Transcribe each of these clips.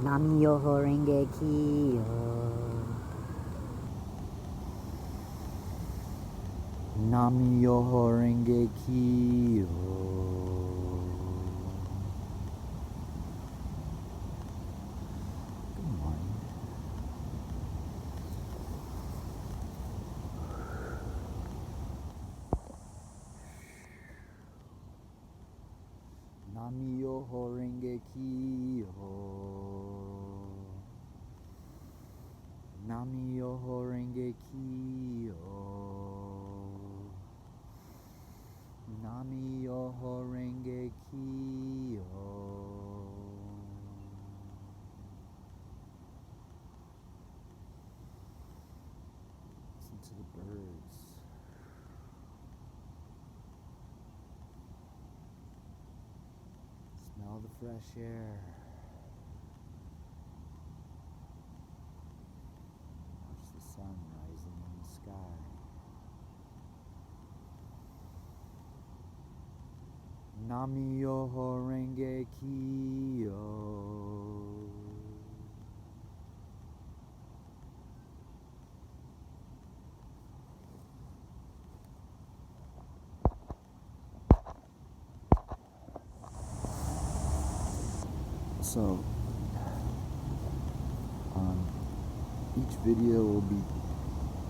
Nam-myoho Renge Kyo. Nam-myoho Renge Kyo. Good morning. Nam-myoho Renge Kyo. Nam-myoho Renge Kyo. Nam-myoho Renge Kyo. Listen to the birds. Smell the fresh air. Watch the sun rising in the sky. Nam-myoho Renge Kyo. So, each video will be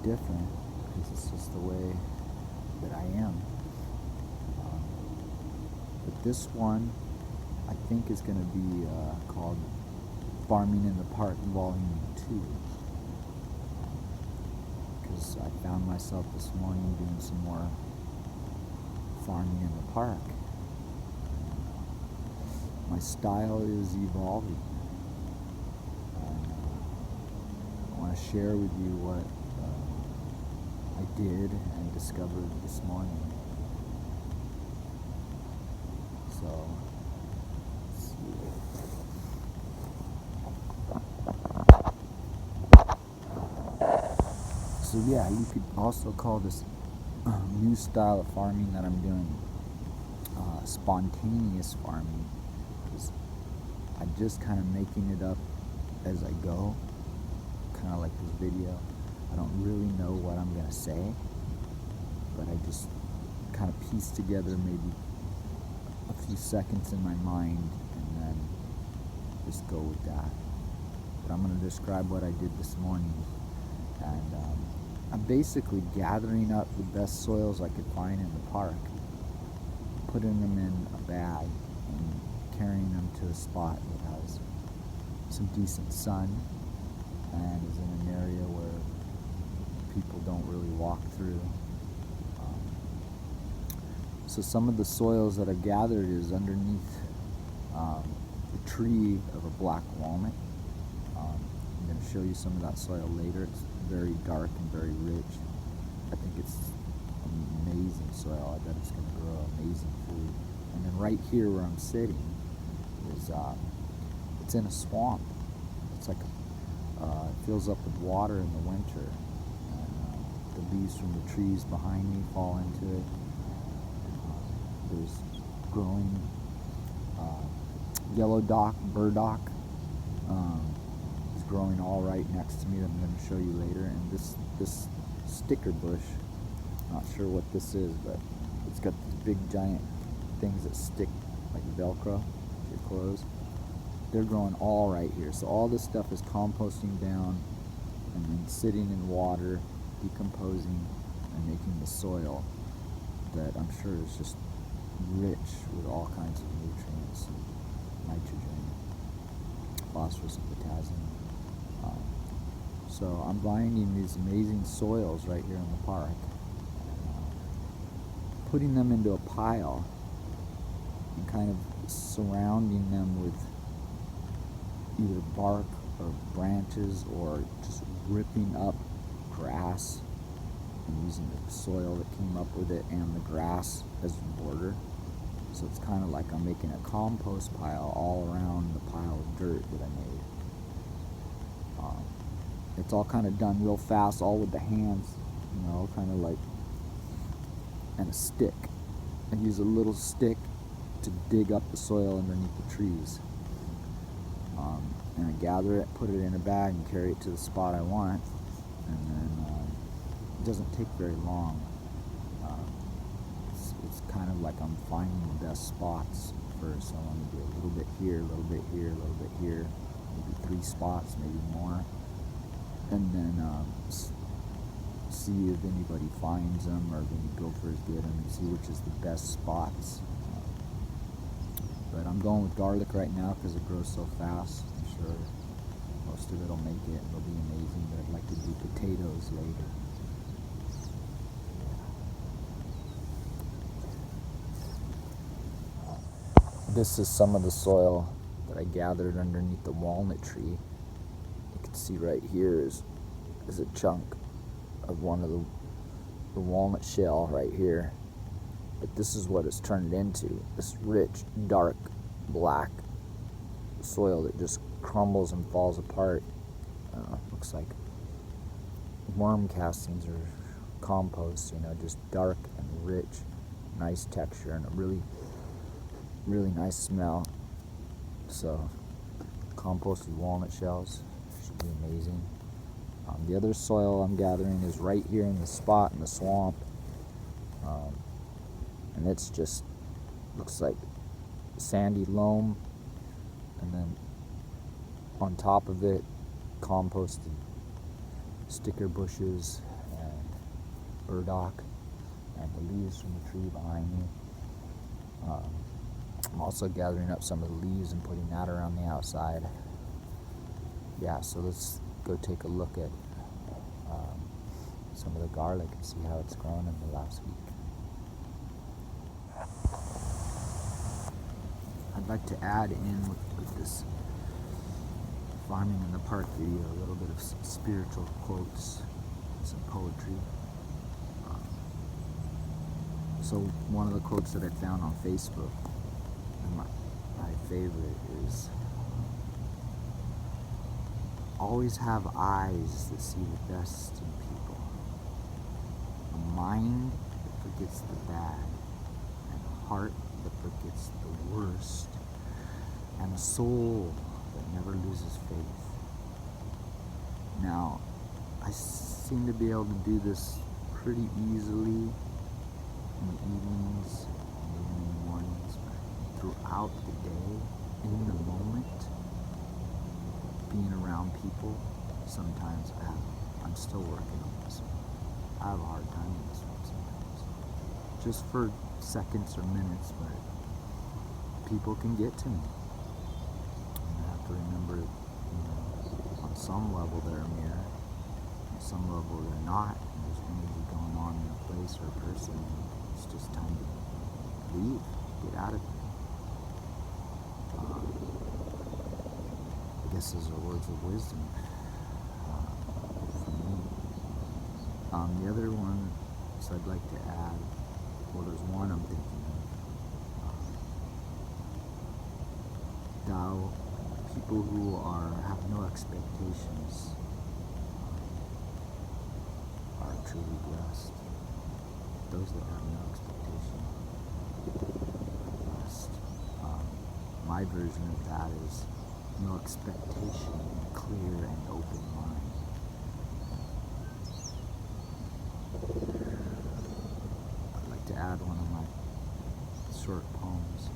different because it's just the way that I am. But this one, I think, is going to be called Farming in the Park Volume 2. Because I found myself this morning doing some more farming in the park. My style is evolving. I want to share with you what I did and discovered this morning. So, let's see. So yeah, you could also call this new style of farming that I'm doing spontaneous farming. I'm just kind of making it up as I go, kind of like this video. I don't really know what I'm going to say, but I just kind of piece together maybe a few seconds in my mind and then just go with that. But I'm going to describe what I did this morning, and I'm basically gathering up the best soils I could find in the park, putting them in a bag and carrying them to a spot that has some decent sun and is in an area where people don't really walk through. So some of the soils that I've gathered is underneath the tree of a black walnut. I'm going to show you some of that soil later. It's very dark and very rich. I think it's amazing soil. I bet it's going to grow amazing food. And then right here where I'm sitting is it's in a swamp. It's like it fills up with water in the winter, and the leaves from the trees behind me fall into it. There's growing yellow burdock is growing all right next to me that I'm going to show you later. And this sticker bush, not sure what this is, but it's got these big giant things that stick like Velcro to your clothes. They're growing all right here. So all this stuff is composting down and then sitting in water, decomposing, and making the soil that I'm sure is just rich with all kinds of nutrients, nitrogen, phosphorus, and potassium. So I'm finding these amazing soils right here in the park, putting them into a pile and kind of surrounding them with either bark or branches, or just ripping up grass and using the soil that came up with it and the grass as a border. So it's kind of like I'm making a compost pile all around the pile of dirt that I made. It's all kind of done real fast, all with the hands, you know, kind of like, and a stick. I use a little stick to dig up the soil underneath the trees. and I gather it, put it in a bag, and carry it to the spot I want. And then it doesn't take very long. It's kind of like I'm finding the best spots first. So I want to do a little bit here, a little bit here, a little bit here, maybe 3 spots, maybe more, and then see if anybody finds them, or if any gophers get them, and see which is the best spots. But I'm going with garlic right now because it grows so fast. I'm sure most of it will make it. It'll be amazing. But I'd like to do potatoes later. This is some of the soil that I gathered underneath the walnut tree. You can see right here is a chunk of one of the walnut shell right here. But this is what it's turned into, this rich, dark, black soil that just crumbles and falls apart. Looks like worm castings or compost, just dark and rich, nice texture, and a really, really nice smell. So, composted walnut shells should be amazing. The other soil I'm gathering is right here in the spot in the swamp. And it's just looks like sandy loam, and then on top of it composted sticker bushes and burdock and the leaves from the tree behind me. I'm also gathering up some of the leaves and putting that around the outside. Yeah, so let's go take a look at some of the garlic and see how it's grown in the last week. I'd like to add in with this farming in the park video a little bit of spiritual quotes, some poetry. So one of the quotes that I found on Facebook, and my favorite is, always have eyes that see the best in people, a mind that forgets the bad, and a heart that forgets the worst, and a soul that never loses faith. Now, I seem to be able to do this pretty easily in the evenings and even in the mornings, but throughout the day, in the moment, being around people, sometimes I'm still working on this one. I have a hard time with this one sometimes. Just for seconds or minutes, but people can get to me. And I have to remember, on some level they're a mirror, on some level they're not, and there's energy going on in a place or a person. It's just time to leave, get out of it. I guess those are words of wisdom for me. The other one, so I'd like to add, well, there's one I'm thinking of. Thou, people who have no expectations are truly blessed. Those that have no expectation are blessed. My version of that is no expectation, clear and open mind. I'd like to add one of my short poems.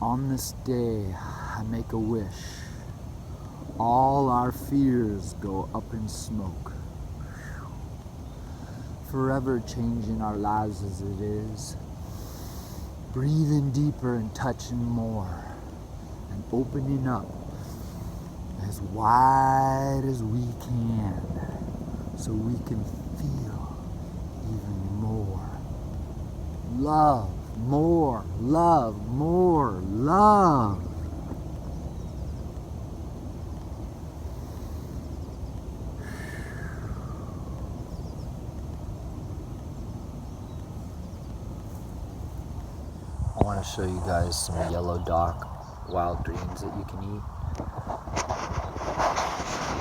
On this day, I make a wish. All our fears go up in smoke. Forever changing our lives as it is. Breathing deeper and touching more. And opening up as wide as we can, so we can feel even more. Love, more, love, more, love. I want to show you guys some yellow dock wild greens that you can eat.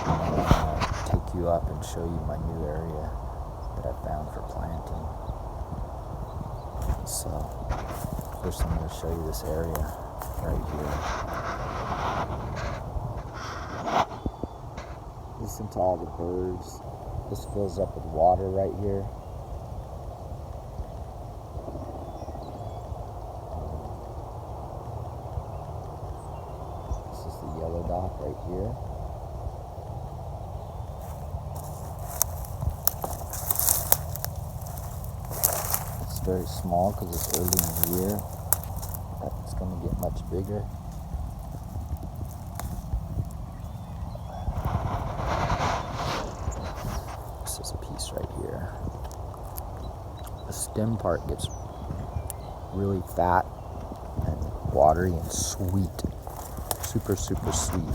And I want to take you up and show you my new area that I found for planting. So first I'm going to show you this area right here. Listen to all the birds. This fills up with water right here. This is the yellow dock right here. It's very small because it's early in the year. It's going to get much bigger. This is a piece right here. The stem part gets really fat and watery and sweet. Super, super sweet.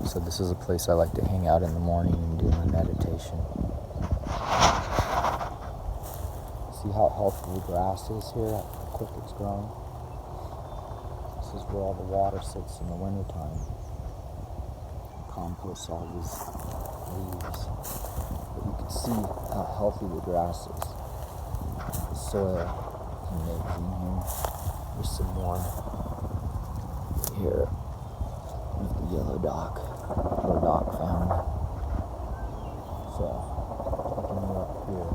So this is a place I like to hang out in the morning and do my meditation. See how healthy the grass is here, how quick it's growing? This is where all the water sits in the wintertime. Compost all these leaves. But you can see how healthy the grass is. The soil is amazing here. There's some more here with the yellow dock found. So, taking you up here.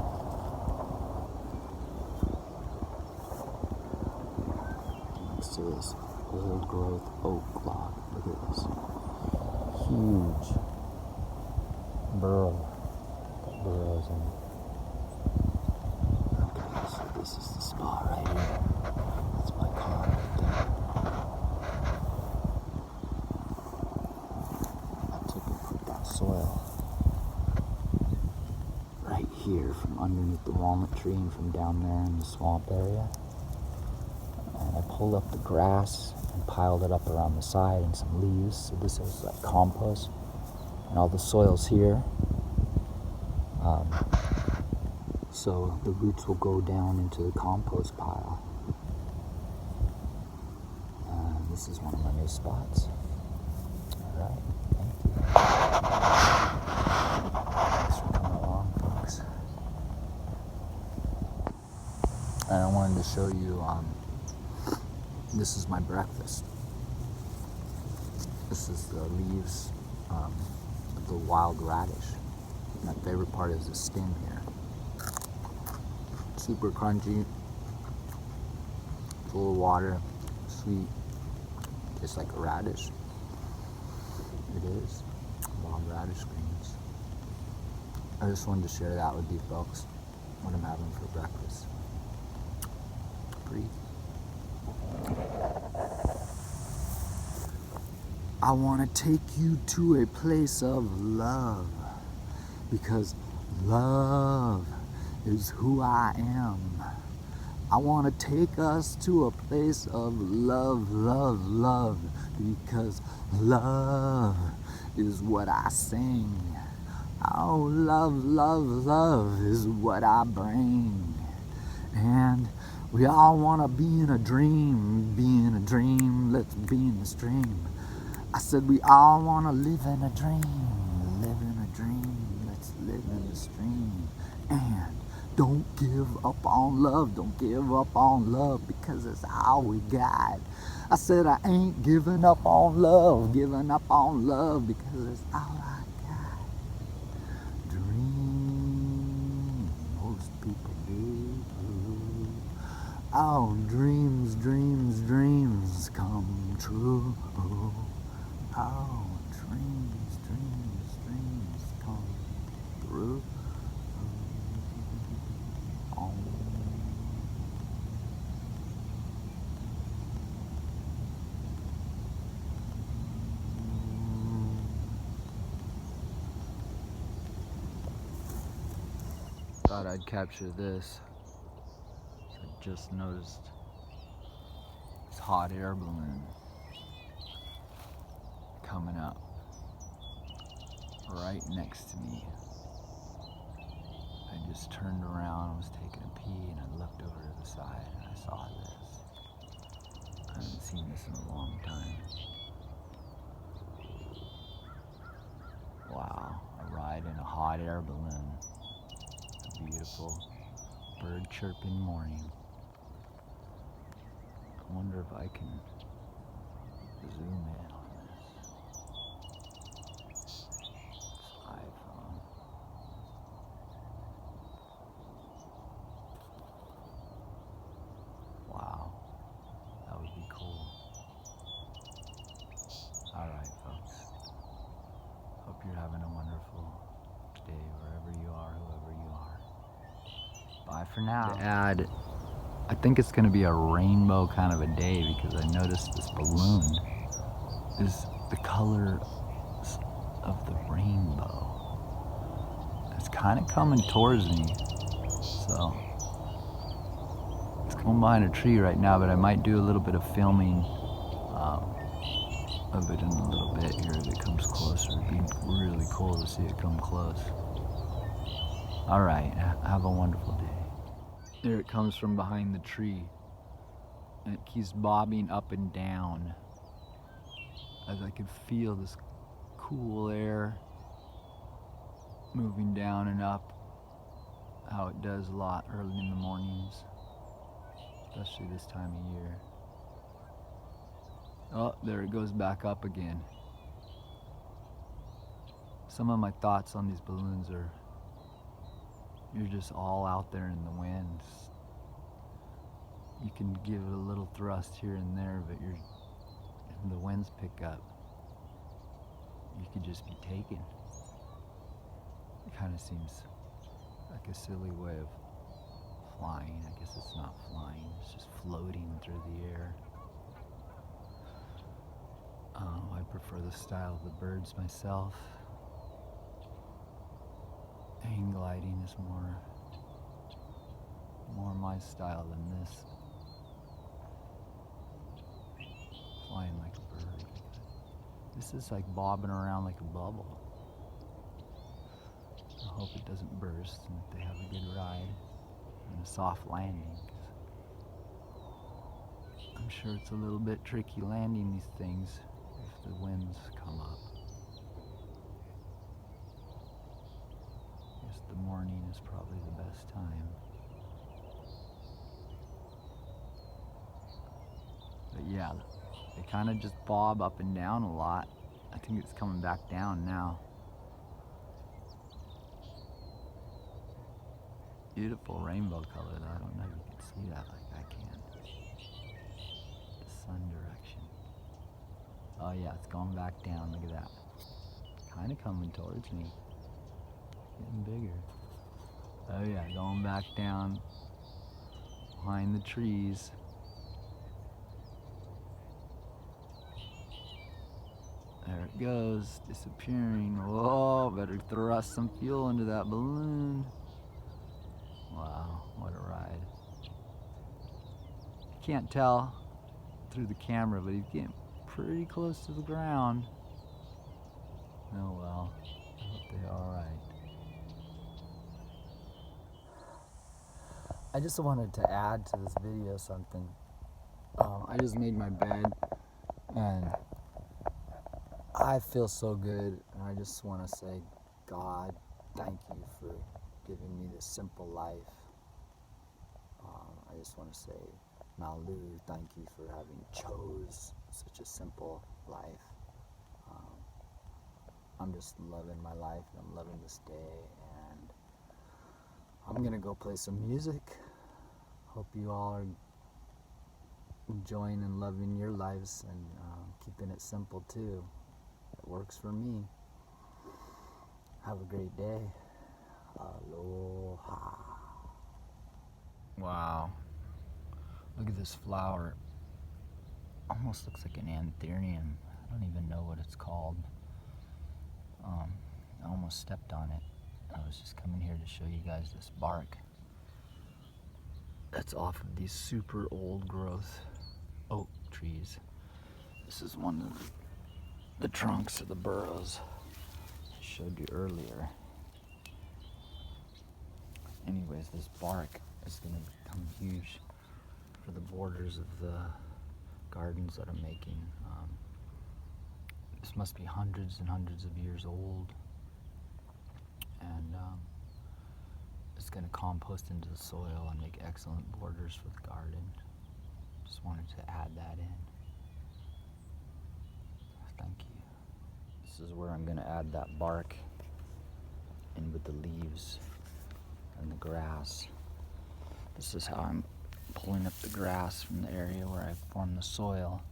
Next to this old growth oak log. Look at this. Huge burrow that burrows in. Okay, so this is the spot right here. That's my car right there. I took and put that soil right here from underneath the walnut tree and from down there in the swamp area. And I pulled up the grass and piled it up around the side and some leaves. So this is like compost. And all the soil's here. So the roots will go down into the compost pile. This is one of my new spots. Alright, thank you. Thanks for coming along, folks. And I wanted to show you, this is my breakfast. This is the leaves of the wild radish. My favorite part is the stem here. Super crunchy, full of water, sweet, just like a radish. It is wild radish greens. I just wanted to share that with you folks, what I'm having for breakfast. Breathe. I want to take you to a place of love, because love is who I am. I want to take us to a place of love, love, love, because love is what I sing. Oh, love, love, love is what I bring. And we all want to be in a dream, let's be in the stream. I said we all want to live in a dream, let's live in the stream. And don't give up on love, because it's all we got. I said I ain't giving up on love, because it's all I got. Dream, most people do. Oh, dreams, dreams, dreams come true. Oh, dreams, dreams, dreams come through. Thought I'd capture this. So I just noticed this hot air balloon coming up right next to me. I just turned around, I was taking a pee, and I looked over to the side and I saw this. I haven't seen this in a long time. Wow, a ride in a hot air balloon. A beautiful bird chirping morning. I wonder if I can zoom in on this. Bye for now. To add, I think it's going to be a rainbow kind of a day because I noticed this balloon is the color of the rainbow. It's kind of coming towards me, so it's going behind a tree right now, but I might do a little bit of filming of it in a little bit here as it comes closer. It'd be really cool to see it come close. All right, have a wonderful day. There it comes from behind the tree, and it keeps bobbing up and down as I can feel this cool air moving down and up, how it does a lot early in the mornings, especially this time of year. Oh, there it goes back up again. Some of my thoughts on these balloons are, you're just all out there in the wind. You can give it a little thrust here and there, but the winds pick up. You could just be taken. It kind of seems like a silly way of flying. I guess it's not flying, it's just floating through the air. I prefer the style of the birds myself. Hang gliding is more my style than this. Flying like a bird. This is like bobbing around like a bubble. I hope it doesn't burst and that they have a good ride and a soft landing. I'm sure it's a little bit tricky landing these things if the winds come up. I guess the morning is probably the best time. But yeah, they kind of just bob up and down a lot. I think it's coming back down now. Beautiful rainbow color though. I don't know if you can see that like I can. The sun direction. Oh yeah, it's going back down. Look at that. Kind of coming towards me. Getting bigger. Oh yeah, going back down behind the trees. There it goes, disappearing. Whoa, better thrust some fuel into that balloon. Wow, what a ride. You can't tell through the camera, but he's getting pretty close to the ground. Oh well, I hope they're alright. I just wanted to add to this video something. I just made my bed and I feel so good, and I just want to say, God, thank you for giving me this simple life. I just want to say, Malu, thank you for having chose such a simple life. I'm just loving my life, and I'm loving this day, and I'm going to go play some music. Hope you all are enjoying and loving your lives and keeping it simple too. It works for me. Have a great day. Aloha. Wow. Look at this flower. Almost looks like an anthurium. I don't even know what it's called. I almost stepped on it. I was just coming here to show you guys this bark that's off of these super old growth oak trees. This is one of the trunks of the burrows I showed you earlier. Anyways, this bark is going to become huge for the borders of the gardens that I'm making. This must be hundreds and hundreds of years old, and it's going to compost into the soil and make excellent borders for the garden. Just wanted to add that in. Thank you. This is where I'm going to add that bark in with the leaves and the grass. This is how I'm pulling up the grass from the area where I formed the soil.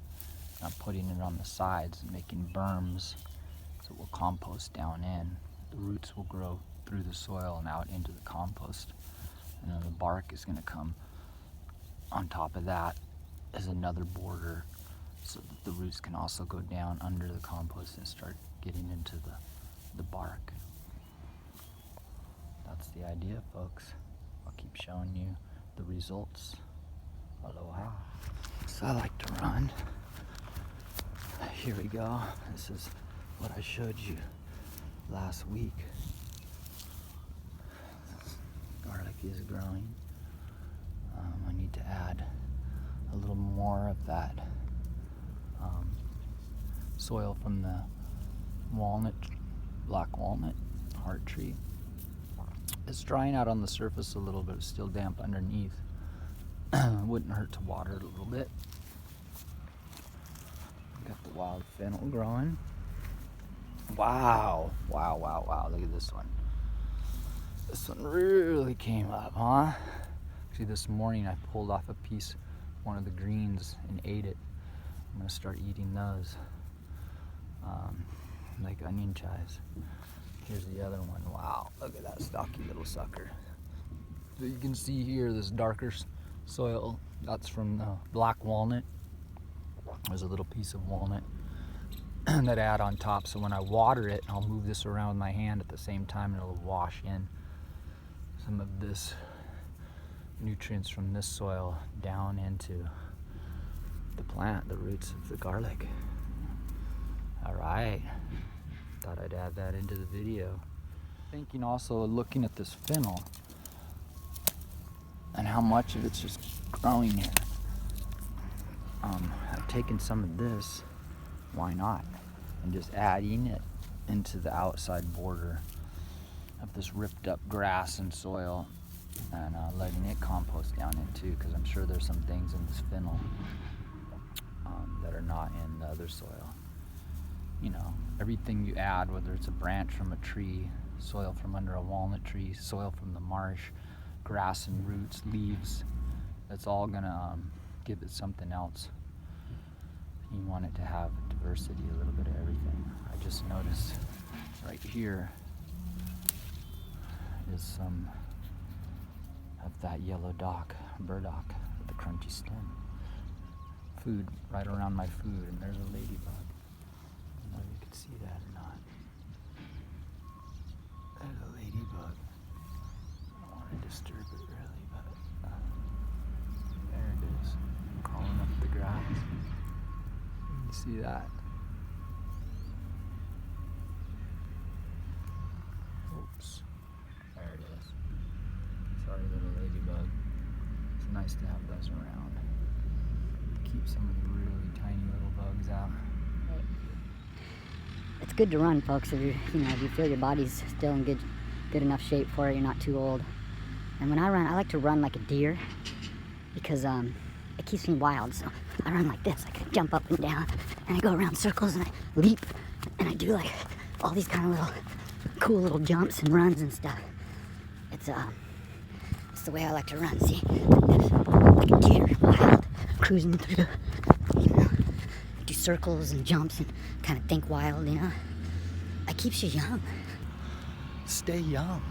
I'm putting it on the sides and making berms so it will compost down in. The roots will grow through the soil and out into the compost. And then the bark is gonna come on top of that as another border so that the roots can also go down under the compost and start getting into the bark. That's the idea, folks. I'll keep showing you the results. Aloha. So I like to run. Here we go. This is what I showed you last week. Garlic is growing. I need to add a little more of that soil from the walnut, black walnut heart tree. It's drying out on the surface a little bit. It's still damp underneath. Wouldn't hurt to water it a little bit. Got the wild fennel growing. Wow, wow, wow, wow. Look at this one. This one really came up, huh? See, this morning I pulled off a piece, one of the greens, and ate it. I'm gonna start eating those, like onion chives. Here's the other one. Wow, look at that stocky little sucker. So you can see here this darker soil, that's from the black walnut. There's a little piece of walnut that I add on top, so when I water it, I'll move this around with my hand at the same time and it'll wash in some of this nutrients from this soil down into the plant, the roots of the garlic. All right, thought I'd add that into the video. Thinking also, looking at this fennel and how much of it's just growing here. I've taken some of this, why not, and just adding it into the outside border of this ripped up grass and soil, and letting it compost down in too, because I'm sure there's some things in this fennel that are not in the other soil. You know, everything you add, whether it's a branch from a tree, soil from under a walnut tree, soil from the marsh, grass and roots, leaves, that's all gonna give it something else. You want it to have diversity, a little bit of everything. I just noticed right here is some of that yellow burdock with the crunchy stem. Food right around my food, and there's a ladybug. I don't know if you can see that or not. There's a ladybug. I don't want to disturb it really, but there it is, crawling up the grass. You see that? Oops. There it is. Sorry, little ladybug. It's nice to have those around. Keep some of the really tiny little bugs out. It's good to run, folks, if you feel your body's still in good enough shape for it, you're not too old. And when I run, I like to run like a deer because it keeps me wild. So I run like this. I jump up and down, and I go around circles, and I leap, and I do like all these kind of little cool little jumps and runs and stuff. It's the way I like to run. See, like a deer, wild, cruising through. Do circles and jumps and kind of think wild. It keeps you young. Stay young.